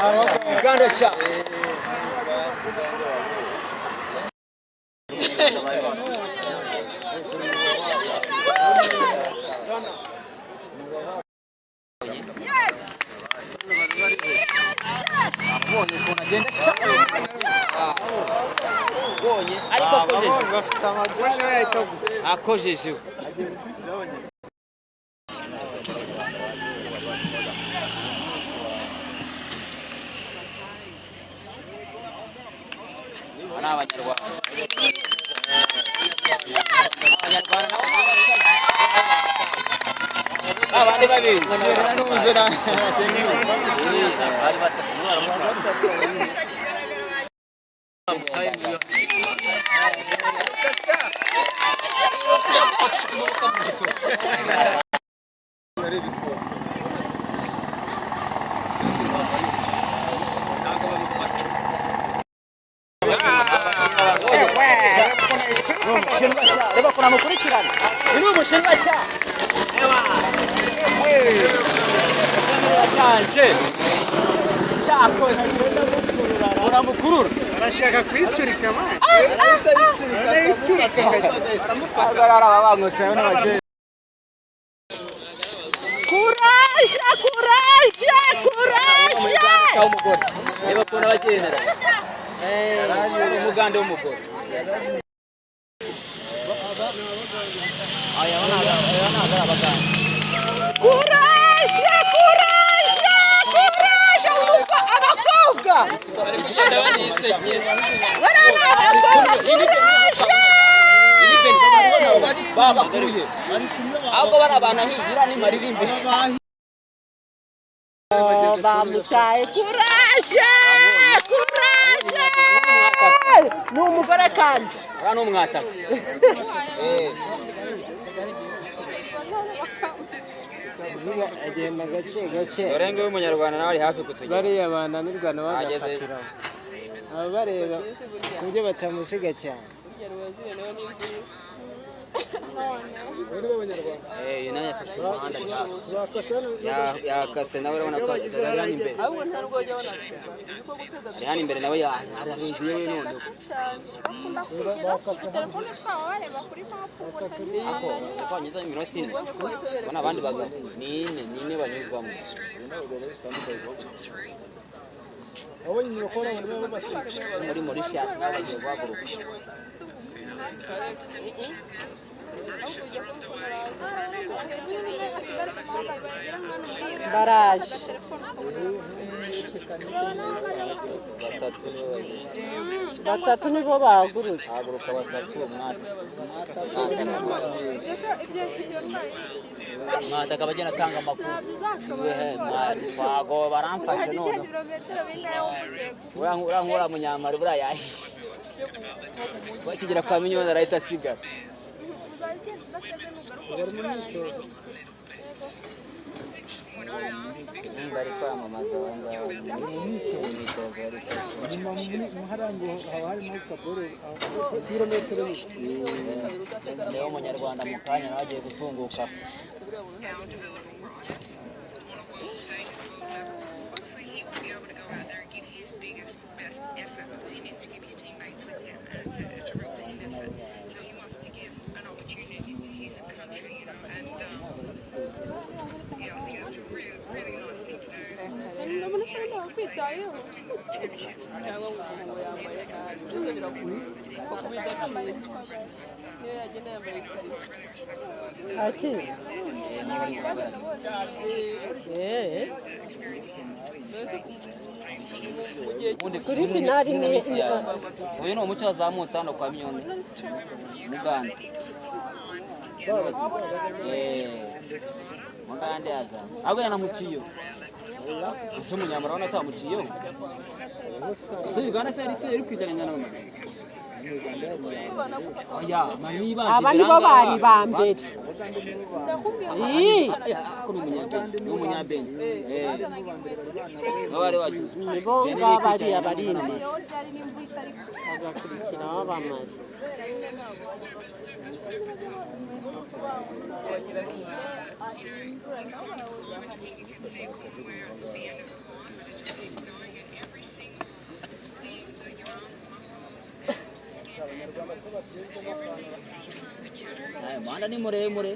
Uganda sha. Akojeje. Ana abanyarwanda. Abandi babiri. Reba kuna mukurikirana. Ni umushinga sha. Yanje. Chako nagenda mukurura. Uramukurura. Arashaka kwicurika man. Agarara babangose n'abashe. Courage. Reba kuna bagendera. Umuganda w'umugore. Courage! Abakobwa! Babakuruye. Ahubwo barabana hibura ni maririmbe. Bamutaye courage! Ni umugore kandi. Ura n'umwataka. Agenda gace. Orenge w'umunyarwanda nawe ari hafi kutugera. Bariya bananirwa na bagafatira. Aba bareba kubyo batamusiga cyane. Nani yafashe umuhanda yakase nawe urabona ko ari imbere. Ahubwo ntarwo ajya abona. Ari imbere nawe ararindiye we none. Telefone twawe bareba kuri map ubona. Twanyuza iminota 4. Bana abandi bagabo. Nine banyuzamo. Abonye nyokora muri bose. Muri Mauritius bagiye guhaguruka. Barage. Batatu nibo bahagurutse. Haguruka batatu mwata kabagena atanga amakuru. Twago baramfashe none. Urankura munyamara burayaye. Bakigera kwa minyoni arahita asigara. Bari kwamamaza niyo umunyarwanda mu kanya nawe agiye gutunguka. Kuri finali ni uyu ni umuco wazamutse hano kwa Minyoni Muganda. Muganda yaza ahubwo yanamuciyo. Ese umunyamara wana atamuciyo. Ese Uganda se ari kwitaranya none. Oya maniba abandi bo bari bambere. Umunyabenge. Bari wagize. Bo ngabari abarinda. Agakurikira abamari. umuhanda ni muremure.